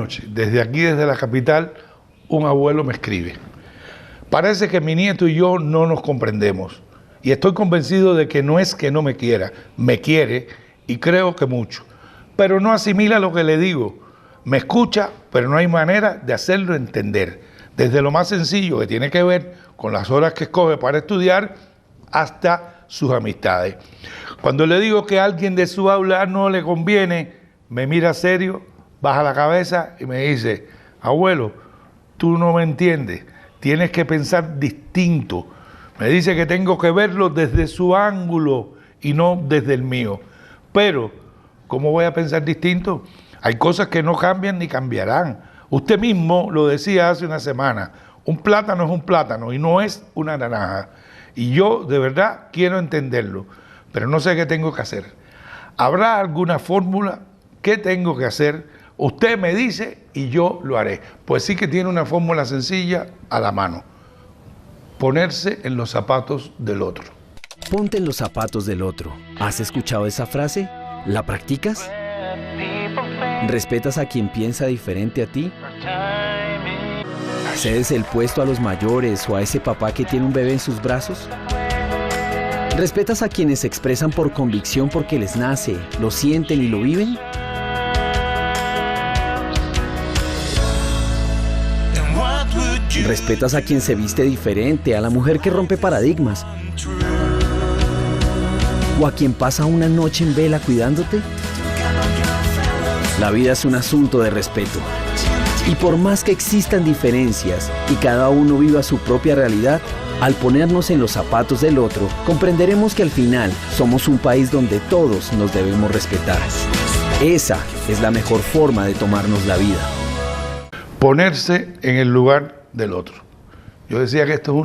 noche, desde aquí, desde la capital, un abuelo me escribe. Parece que mi nieto y yo no nos comprendemos. Y estoy convencido de que no es que no me quiera, me quiere y creo que mucho. Pero no asimila lo que le digo. Me escucha, pero no hay manera de hacerlo entender. Desde lo más sencillo, que tiene que ver con las horas que escoge para estudiar, hasta sus amistades. Cuando le digo que a alguien de su aula no le conviene, me mira serio, baja la cabeza y me dice: abuelo, tú no me entiendes, tienes que pensar distinto. Me dice que tengo que verlo desde su ángulo y no desde el mío. Pero, ¿cómo voy a pensar distinto? Hay cosas que no cambian ni cambiarán. Usted mismo lo decía hace una semana, un plátano es un plátano y no es una naranja. Y yo de verdad quiero entenderlo, pero no sé qué tengo que hacer. ¿Habrá alguna fórmula? ¿Qué tengo que hacer? Usted me dice y yo lo haré. Pues sí que tiene una fórmula sencilla a la mano. Ponerse en los zapatos del otro. Ponte en los zapatos del otro. ¿Has escuchado esa frase? ¿La practicas? ¿Respetas a quien piensa diferente a ti? ¿Cedes el puesto a los mayores o a ese papá que tiene un bebé en sus brazos? ¿Respetas a quienes se expresan por convicción porque les nace, lo sienten y lo viven? ¿Respetas a quien se viste diferente, a la mujer que rompe paradigmas? ¿O a quien pasa una noche en vela cuidándote? La vida es un asunto de respeto. Y por más que existan diferencias y cada uno viva su propia realidad, al ponernos en los zapatos del otro, comprenderemos que al final somos un país donde todos nos debemos respetar. Esa es la mejor forma de tomarnos la vida. Ponerse en el lugar del otro. Yo decía que esto es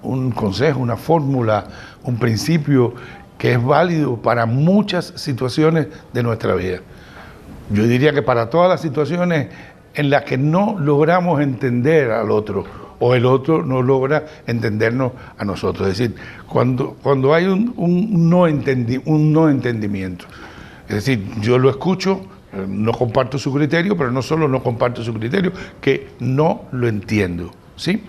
un consejo, una fórmula, un principio que es válido para muchas situaciones de nuestra vida. Yo diría que para todas las situaciones en las que no logramos entender al otro o el otro no logra entendernos a nosotros. Es decir, cuando hay un no entendimiento. Es decir, yo lo escucho, no comparto su criterio, pero no solo no comparto su criterio, que no lo entiendo, ¿sí?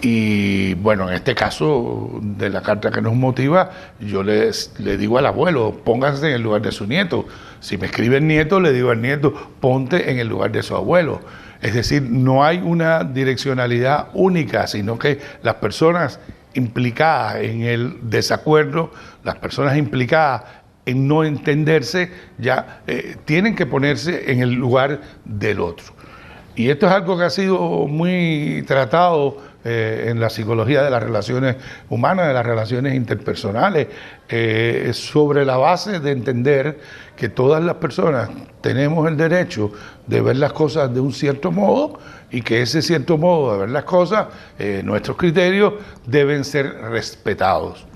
Y bueno, en este caso de la carta que nos motiva, yo le digo al abuelo, póngase en el lugar de su nieto. Si me escribe el nieto, le digo al nieto, ponte en el lugar de su abuelo. Es decir, no hay una direccionalidad única, sino que las personas implicadas en el desacuerdo, las personas implicadas en no entenderse, ya tienen que ponerse en el lugar del otro. Y esto es algo que ha sido muy tratado en la psicología de las relaciones humanas, de las relaciones interpersonales, sobre la base de entender que todas las personas tenemos el derecho de ver las cosas de un cierto modo y que ese cierto modo de ver las cosas, nuestros criterios, deben ser respetados.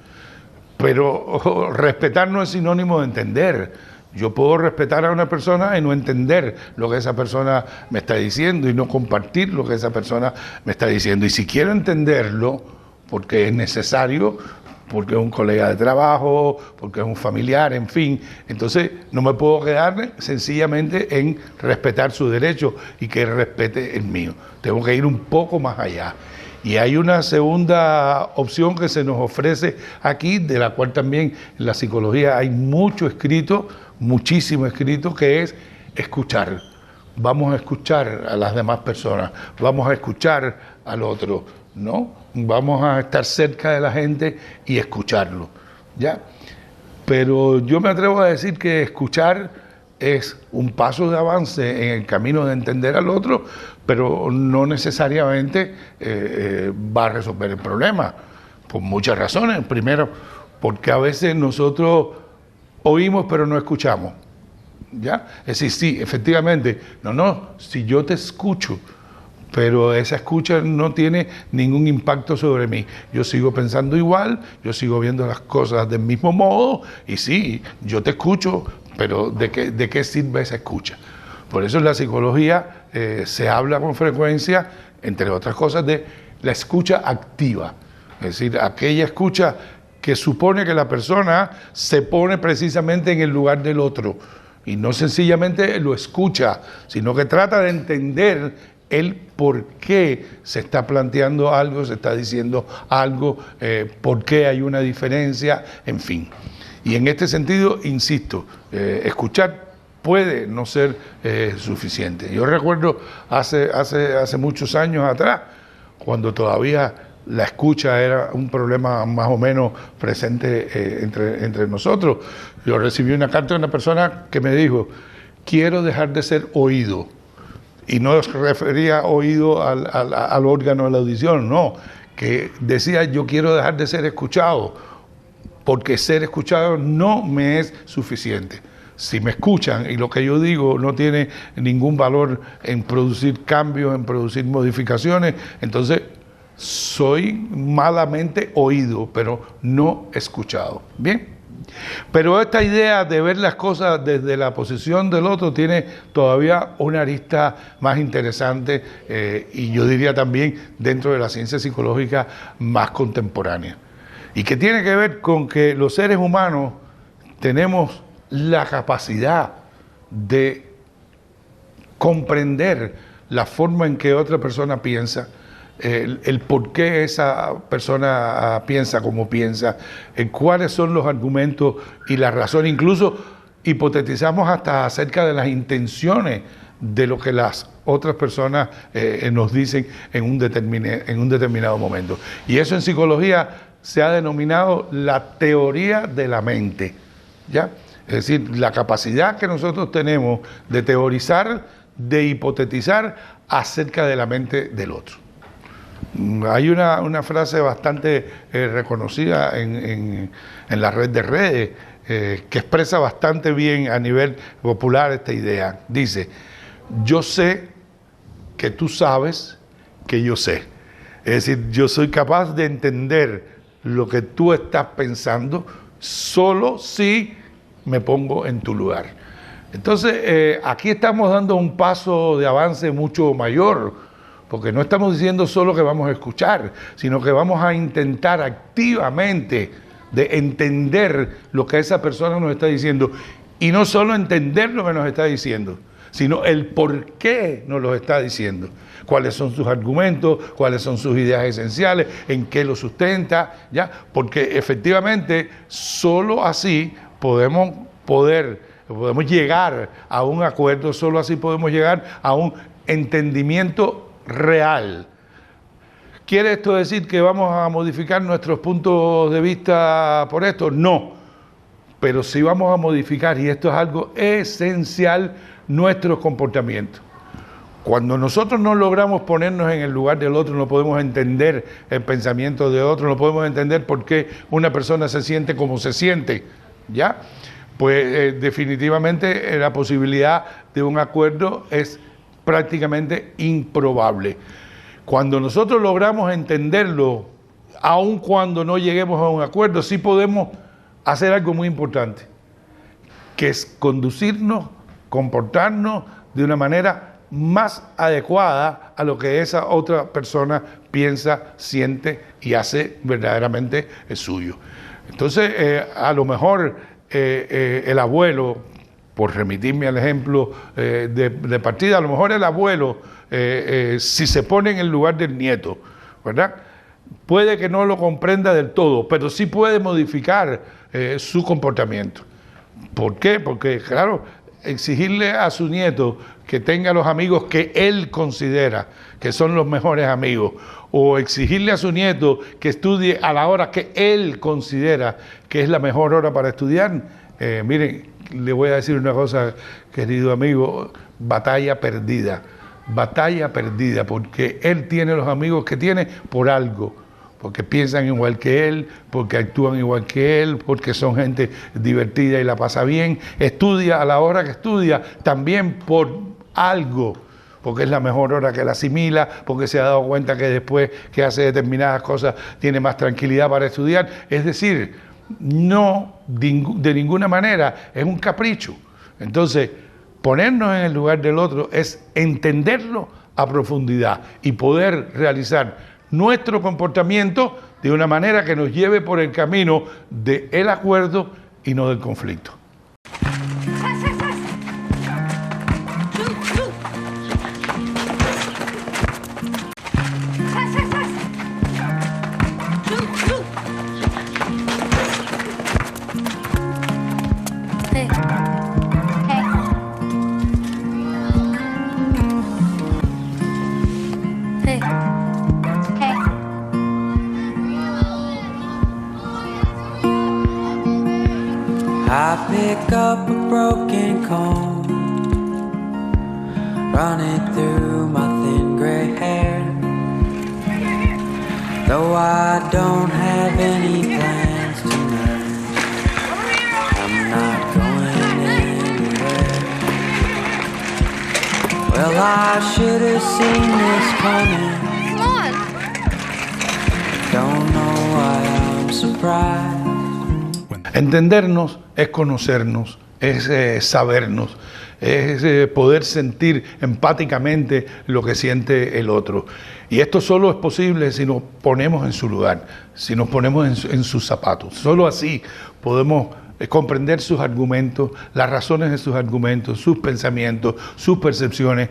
Pero respetar no es sinónimo de entender. Yo puedo respetar a una persona y no entender lo que esa persona me está diciendo y no compartir lo que esa persona me está diciendo. Y si quiero entenderlo, porque es necesario, porque es un colega de trabajo, porque es un familiar, en fin, entonces no me puedo quedar sencillamente en respetar su derecho y que él respete el mío. Tengo que ir un poco más allá. Y hay una segunda opción que se nos ofrece aquí, de la cual también en la psicología hay mucho escrito, muchísimo escrito, que es escuchar. Vamos a escuchar a las demás personas, vamos a escuchar al otro, ¿no? Vamos a estar cerca de la gente y escucharlo, ¿ya? Pero yo me atrevo a decir que escuchar es un paso de avance en el camino de entender al otro, pero no necesariamente va a resolver el problema, por muchas razones. Primero, porque a veces nosotros oímos pero no escuchamos, ¿ya? Es decir, sí, efectivamente, si yo te escucho, pero esa escucha no tiene ningún impacto sobre mí. Yo sigo pensando igual, yo sigo viendo las cosas del mismo modo, y sí, yo te escucho, pero ¿de qué sirve esa escucha? Por eso en la psicología se habla con frecuencia, entre otras cosas, de la escucha activa. Es decir, aquella escucha que supone que la persona se pone precisamente en el lugar del otro. y no sencillamente lo escucha, sino que trata de entender el por qué se está planteando algo, se está diciendo algo, por qué hay una diferencia, en fin. Y en este sentido, insisto, escuchar puede no ser suficiente. Yo recuerdo hace muchos años atrás, cuando todavía la escucha era un problema más o menos presente entre nosotros, yo recibí una carta de una persona que me dijo: quiero dejar de ser oído. Y no se refería oído al órgano de la audición, no, que decía: yo quiero dejar de ser escuchado, porque ser escuchado no me es suficiente. Si me escuchan y lo que yo digo no tiene ningún valor en producir cambios, en producir modificaciones, entonces soy malamente oído, pero no escuchado. Bien, pero esta idea de ver las cosas desde la posición del otro tiene todavía una arista más interesante y yo diría también dentro de la ciencia psicológica más contemporánea, y que tiene que ver con que los seres humanos tenemos la capacidad de comprender la forma en que otra persona piensa, el por qué esa persona piensa como piensa, cuáles son los argumentos y la razón. Incluso hipotetizamos hasta acerca de las intenciones de lo que las otras personas nos dicen en un determinado momento. Y eso en psicología se ha denominado la teoría de la mente, ¿ya? Es decir, la capacidad que nosotros tenemos de teorizar, de hipotetizar acerca de la mente del otro. Hay una frase bastante reconocida en la red de redes que expresa bastante bien a nivel popular esta idea. Dice: yo sé que tú sabes que yo sé. Es decir, yo soy capaz de entender lo que tú estás pensando solo si me pongo en tu lugar. Entonces, aquí estamos dando un paso de avance mucho mayor, porque no estamos diciendo solo que vamos a escuchar, sino que vamos a intentar activamente de entender lo que esa persona nos está diciendo, y no solo entender lo que nos está diciendo, sino el por qué nos lo está diciendo, cuáles son sus argumentos, cuáles son sus ideas esenciales, en qué lo sustenta, ¿ya? Porque efectivamente solo así podemos llegar a un acuerdo, solo así podemos llegar a un entendimiento real. ¿Quiere esto decir que vamos a modificar nuestros puntos de vista por esto? No, pero sí vamos a modificar, y esto es algo esencial, nuestros comportamientos. Cuando nosotros no logramos ponernos en el lugar del otro, no podemos entender el pensamiento de otro, no podemos entender por qué una persona se siente como se siente, ¿ya? Pues definitivamente la posibilidad de un acuerdo es prácticamente improbable. Cuando nosotros logramos entenderlo, aun cuando no lleguemos a un acuerdo, sí podemos hacer algo muy importante, que es conducirnos, comportarnos de una manera más adecuada a lo que esa otra persona piensa, siente y hace verdaderamente suyo. Entonces, a lo mejor el abuelo, por remitirme al ejemplo de partida, a lo mejor el abuelo, si se pone en el lugar del nieto, ¿verdad?, puede que no lo comprenda del todo, pero sí puede modificar su comportamiento. ¿Por qué? Porque, claro, exigirle a su nieto que tenga los amigos que él considera que son los mejores amigos, o exigirle a su nieto que estudie a la hora que él considera que es la mejor hora para estudiar, miren, le voy a decir una cosa, querido amigo: batalla perdida, porque él tiene los amigos que tiene por algo, porque piensan igual que él, porque actúan igual que él, porque son gente divertida y la pasa bien. Estudia a la hora que estudia también por algo, porque es la mejor hora que la asimila, porque se ha dado cuenta que después que hace determinadas cosas tiene más tranquilidad para estudiar. Es decir, no de ninguna manera es un capricho. Entonces, ponernos en el lugar del otro es entenderlo a profundidad y poder realizar nuestro comportamiento de una manera que nos lleve por el camino del acuerdo y no del conflicto. I pick up a broken comb, run it through my thin gray hair. Though I don't have any plans tonight, I'm not going anywhere. Well, I should have seen this coming. Don't know why I'm surprised. Entendernos es conocernos, es sabernos, es poder sentir empáticamente lo que siente el otro. Y esto solo es posible si nos ponemos en su lugar, si nos ponemos en sus zapatos. Solo así podemos comprender sus argumentos, las razones de sus argumentos, sus pensamientos, sus percepciones,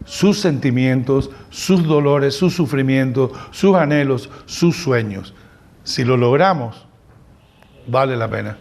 sus sentimientos, sus dolores, sus sufrimientos, sus anhelos, sus sueños. Si lo logramos, vale la pena.